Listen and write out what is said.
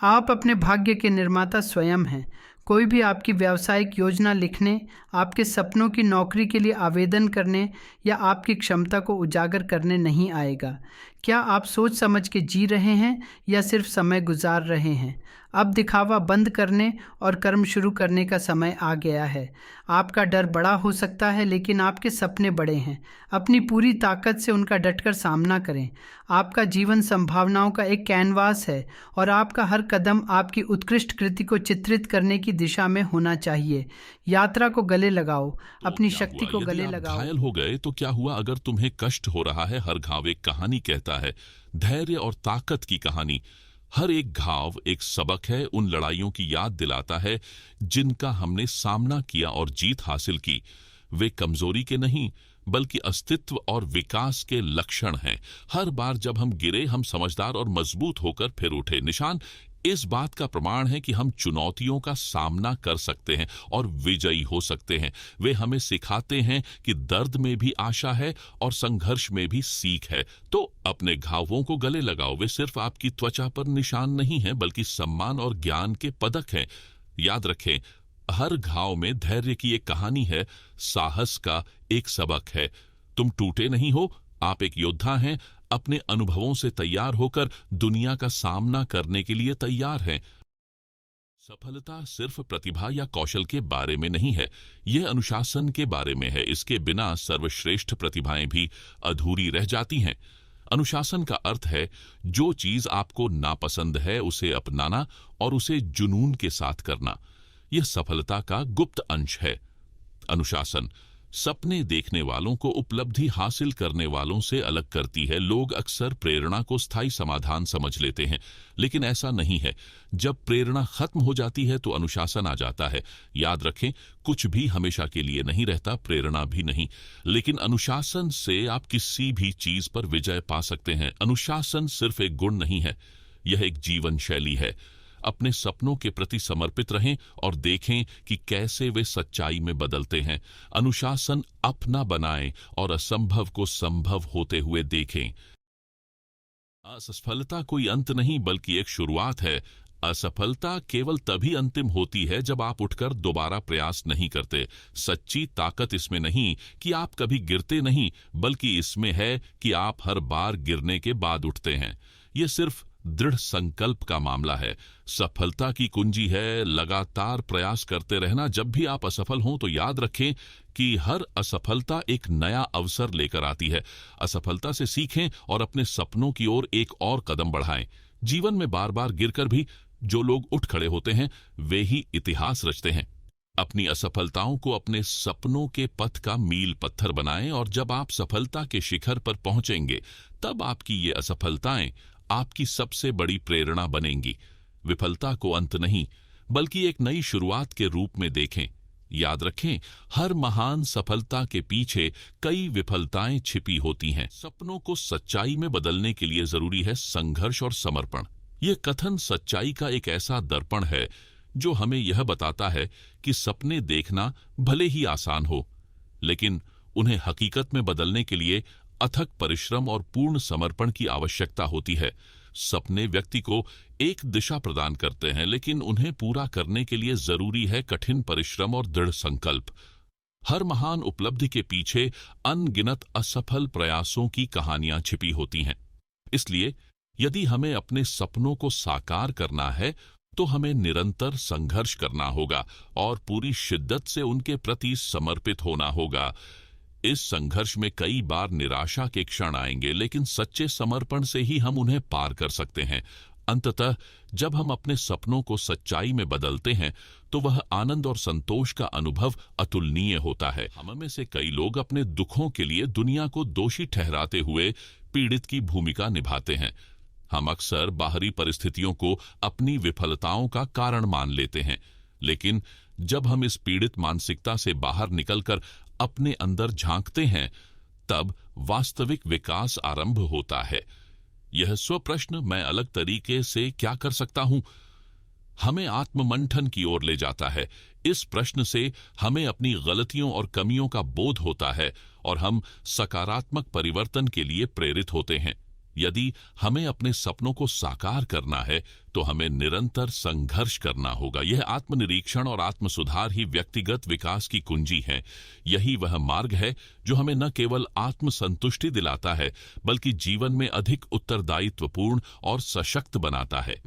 आप अपने भाग्य के निर्माता स्वयं हैं। कोई भी आपकी व्यावसायिक योजना लिखने, आपके सपनों की नौकरी के लिए आवेदन करने या आपकी क्षमता को उजागर करने नहीं आएगा। क्या आप सोच समझ के जी रहे हैं या सिर्फ समय गुजार रहे हैं? अब दिखावा बंद करने और कर्म शुरू करने का समय आ गया है। आपका डर बड़ा हो सकता है, लेकिन आपके सपने बड़े हैं। अपनी पूरी ताकत से उनका डटकर सामना करें। आपका जीवन संभावनाओं का एक कैनवास है और आपका हर कदम आपकी उत्कृष्ट कृति को चित्रित करने की दिशा में होना चाहिए। यात्रा को गले लगाओ, अपनी शक्ति को गले लगाओ। घायल हो गए तो क्या हुआ? अगर तुम्हें कष्ट हो रहा है, हर घाव एक कहानी कहता है, धैर्य और ताकत की कहानी। हर एक घाव एक सबक है, उन लड़ाइयों की याद दिलाता है जिनका हमने सामना किया और जीत हासिल की। वे कमजोरी के नहीं बल्कि अस्तित्व और विकास के लक्षण हैं। हर बार जब हम गिरे, हम समझदार और मजबूत होकर फिर उठे। निशान इस बात का प्रमाण है कि हम चुनौतियों का सामना कर सकते हैं और विजयी हो सकते हैं। वे हमें सिखाते हैं कि दर्द में भी आशा है और संघर्ष में भी सीख है। तो अपने घावों को गले लगाओ। वे सिर्फ आपकी त्वचा पर निशान नहीं हैं, बल्कि सम्मान और ज्ञान के पदक हैं। याद रखें, हर घाव में धैर्य की एक कहानी है, साहस का एक सबक है। तुम टूटे नहीं हो, आप एक योद्धा हैं। अपने अनुभवों से तैयार होकर दुनिया का सामना करने के लिए तैयार हैं। सफलता सिर्फ प्रतिभा या कौशल के बारे में नहीं है, यह अनुशासन के बारे में है। इसके बिना सर्वश्रेष्ठ प्रतिभाएं भी अधूरी रह जाती हैं। अनुशासन का अर्थ है जो चीज आपको नापसंद है उसे अपनाना और उसे जुनून के साथ करना। यह सफलता का गुप्त अंश है। अनुशासन सपने देखने वालों को उपलब्धि हासिल करने वालों से अलग करती है। लोग अक्सर प्रेरणा को स्थायी समाधान समझ लेते हैं, लेकिन ऐसा नहीं है। जब प्रेरणा खत्म हो जाती है तो अनुशासन आ जाता है। याद रखें, कुछ भी हमेशा के लिए नहीं रहता, प्रेरणा भी नहीं। लेकिन अनुशासन से आप किसी भी चीज पर विजय पा सकते हैं। अनुशासन सिर्फ एक गुण नहीं है, यह एक जीवन शैली है। अपने सपनों के प्रति समर्पित रहें और देखें कि कैसे वे सच्चाई में बदलते हैं। अनुशासन अपना बनाएं और असंभव को संभव होते हुए देखें। असफलता कोई अंत नहीं बल्कि एक शुरुआत है। असफलता केवल तभी अंतिम होती है जब आप उठकर दोबारा प्रयास नहीं करते। सच्ची ताकत इसमें नहीं कि आप कभी गिरते नहीं, बल्कि इसमें है कि आप हर बार गिरने के बाद उठते हैं। यह सिर्फ दृढ़ संकल्प का मामला है। सफलता की कुंजी है लगातार प्रयास करते रहना। जब भी आप असफल हों तो याद रखें कि हर असफलता एक नया अवसर लेकर आती है। असफलता से सीखें और अपने सपनों की ओर एक और कदम बढ़ाएं। जीवन में बार बार गिरकर भी जो लोग उठ खड़े होते हैं वे ही इतिहास रचते हैं। अपनी असफलताओं को अपने सपनों के पथ का मील पत्थर बनाएं और जब आप सफलता के शिखर पर पहुंचेंगे तब आपकी ये असफलताएं आपकी सबसे बड़ी प्रेरणा बनेंगी। विफलता को अंत नहीं बल्कि एक नई शुरुआत के रूप में देखें। याद रखें, हर महान सफलता के पीछे कई विफलताएं छिपी होती हैं। सपनों को सच्चाई में बदलने के लिए जरूरी है संघर्ष और समर्पण। यह कथन सच्चाई का एक ऐसा दर्पण है जो हमें यह बताता है कि सपने देखना भले ही आसान हो, लेकिन उन्हें हकीकत में बदलने के लिए अथक परिश्रम और पूर्ण समर्पण की आवश्यकता होती है। सपने व्यक्ति को एक दिशा प्रदान करते हैं, लेकिन उन्हें पूरा करने के लिए जरूरी है कठिन परिश्रम और दृढ़ संकल्प। हर महान उपलब्धि के पीछे अनगिनत असफल प्रयासों की कहानियां छिपी होती हैं। इसलिए यदि हमें अपने सपनों को साकार करना है तो हमें निरंतर संघर्ष करना होगा और पूरी शिद्दत से उनके प्रति समर्पित होना होगा। इस संघर्ष में कई बार निराशा के क्षण आएंगे, लेकिन सच्चे समर्पण से ही हम उन्हें पार कर सकते हैं। अंततः जब हम अपने सपनों को सच्चाई में बदलते हैं तो वह आनंद और संतोष का अनुभव अतुलनीय होता है। हम में से कई लोग अपने दुखों के लिए दुनिया को दोषी ठहराते हुए पीड़ित की भूमिका निभाते हैं। हम अक्सर बाहरी परिस्थितियों को अपनी विफलताओं का कारण मान लेते हैं, लेकिन जब हम इस पीड़ित मानसिकता से बाहर निकलकर अपने अंदर झांकते हैं तब वास्तविक विकास आरंभ होता है। यह स्वप्रश्न, मैं अलग तरीके से क्या कर सकता हूं, हमें आत्ममंथन की ओर ले जाता है। इस प्रश्न से हमें अपनी गलतियों और कमियों का बोध होता है और हम सकारात्मक परिवर्तन के लिए प्रेरित होते हैं। यदि हमें अपने सपनों को साकार करना है तो हमें निरंतर संघर्ष करना होगा। यह आत्मनिरीक्षण और आत्मसुधार ही व्यक्तिगत विकास की कुंजी है। यही वह मार्ग है जो हमें न केवल आत्मसंतुष्टि दिलाता है बल्कि जीवन में अधिक उत्तरदायित्वपूर्ण और सशक्त बनाता है।